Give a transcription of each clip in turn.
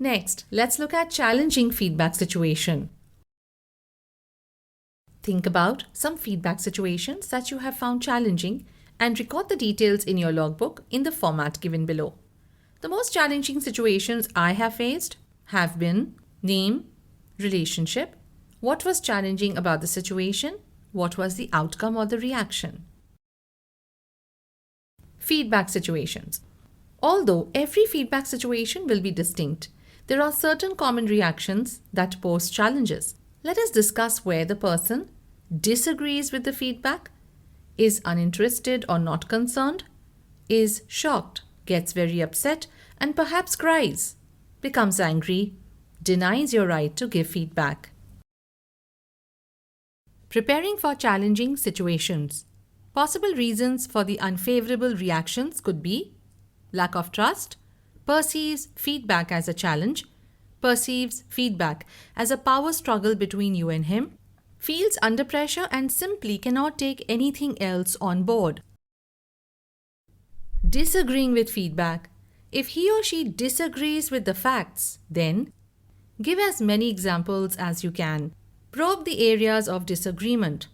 Next, let's look at challenging feedback situation. Think about some feedback situations that you have found challenging and record the details in your logbook in the format given below. The most challenging situations I have faced have been name, relationship, what was challenging about the situation, what was the outcome or the reaction. Feedback situations. Although every feedback situation will be distinct, there are certain common reactions that pose challenges. Let us discuss where the person disagrees with the feedback, is uninterested or not concerned, is shocked, gets very upset, and perhaps cries, becomes angry, denies your right to give feedback. Preparing for challenging situations. Possible reasons for the unfavorable reactions could be lack of trust, perceives feedback as a challenge, perceives feedback as a power struggle between you and him, feels under pressure and simply cannot take anything else on board. Disagreeing with feedback. If he or she disagrees with the facts, then give as many examples as you can. Probe the areas of disagreement.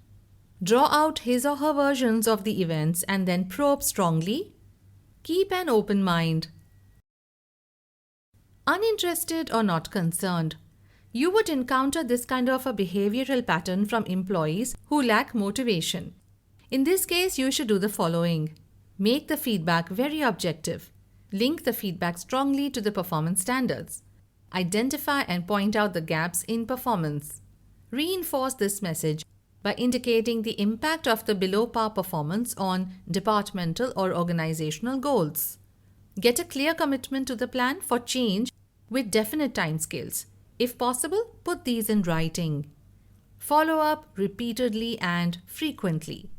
Draw out his or her versions of the events and then probe strongly. Keep an open mind. Uninterested or not concerned. You would encounter this kind of a behavioral pattern from employees who lack motivation. In this case, you should do the following. Make the feedback very objective. Link the feedback strongly to the performance standards. Identify and point out the gaps in performance. Reinforce this message by indicating the impact of the below par performance on departmental or organizational goals. Get a clear commitment to the plan for change with definite timescales. If possible, put these in writing. Follow up repeatedly and frequently.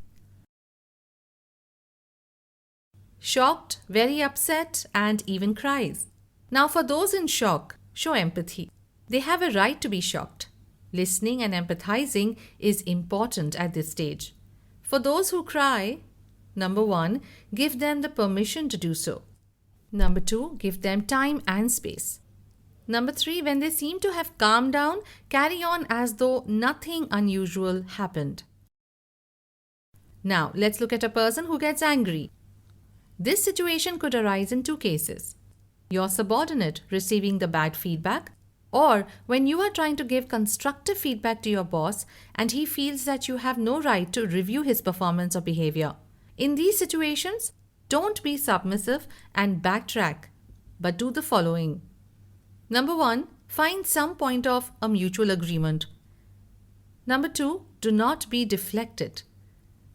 Shocked, very upset, and even cries. Now, for those in shock, show empathy. They have a right to be shocked. Listening and empathizing is important at this stage. For those who cry, number 1, give them the permission to do so. Number 2, give them time and space. Number 3, when they seem to have calmed down, carry on as though nothing unusual happened. Now, let's look at a person who gets angry. This situation could arise in 2 cases. Your subordinate receiving the bad feedback, or when you are trying to give constructive feedback to your boss and he feels that you have no right to review his performance or behavior. In these situations, don't be submissive and backtrack, but do the following. Number 1, find some point of a mutual agreement. Number 2, do not be deflected.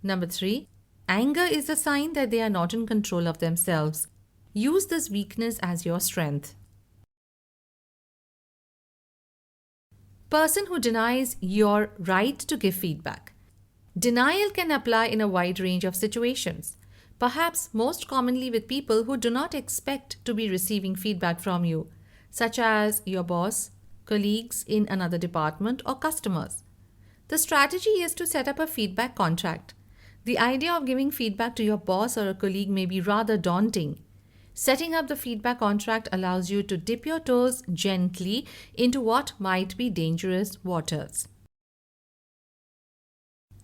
Number 3, anger is a sign that they are not in control of themselves. Use this weakness as your strength. Person who denies your right to give feedback. Denial can apply in a wide range of situations, perhaps most commonly with people who do not expect to be receiving feedback from you, such as your boss, colleagues in another department, or customers. The strategy is to set up a feedback contract. The idea of giving feedback to your boss or a colleague may be rather daunting. Setting up the feedback contract allows you to dip your toes gently into what might be dangerous waters.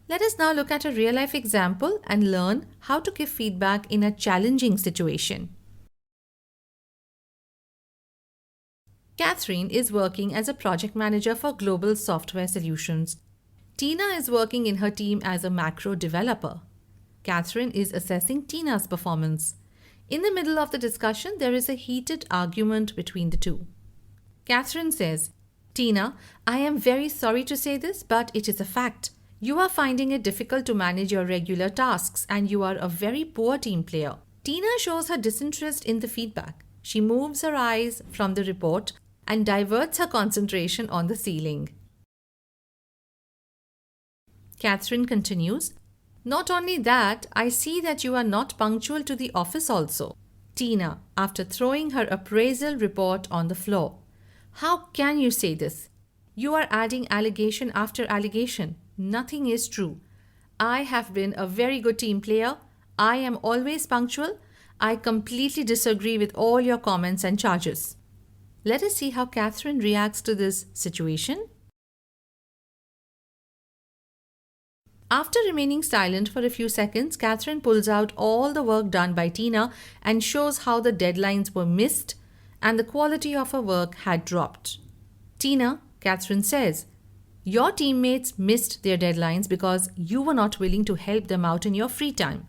Let us now look at a real-life example and learn how to give feedback in a challenging situation. Catherine is working as a project manager for global software solutions. Tina is working in her team as a macro developer. Catherine is assessing Tina's performance. In the middle of the discussion, there is a heated argument between the two. Catherine says, "Tina, I am very sorry to say this, but it is a fact. You are finding it difficult to manage your regular tasks and you are a very poor team player." Tina shows her disinterest in the feedback. She moves her eyes from the report and diverts her concentration on the ceiling. Catherine continues, "Not only that, I see that you are not punctual to the office also." Tina, after throwing her appraisal report on the floor, "How can you say this? You are adding allegation after allegation. Nothing is true. I have been a very good team player. I am always punctual. I completely disagree with all your comments and charges." Let us see how Catherine reacts to this situation. After remaining silent for a few seconds, Catherine pulls out all the work done by Tina and shows how the deadlines were missed and the quality of her work had dropped. Tina, Catherine says, your teammates missed their deadlines because you were not willing to help them out in your free time.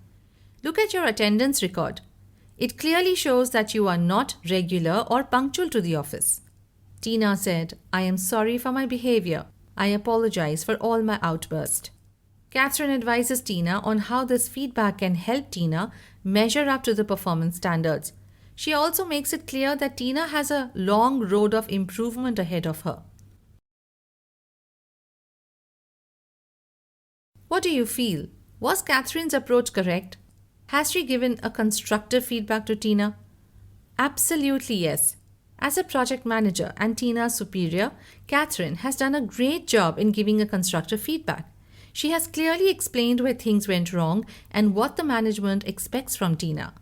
Look at your attendance record. It clearly shows that you are not regular or punctual to the office. Tina said, I am sorry for my behavior. I apologize for all my outbursts. Catherine advises Tina on how this feedback can help Tina measure up to the performance standards. She also makes it clear that Tina has a long road of improvement ahead of her. What do you feel? Was Catherine's approach correct? Has she given a constructive feedback to Tina? Absolutely yes. As a project manager and Tina's superior, Catherine has done a great job in giving a constructive feedback. She has clearly explained where things went wrong and what the management expects from Tina.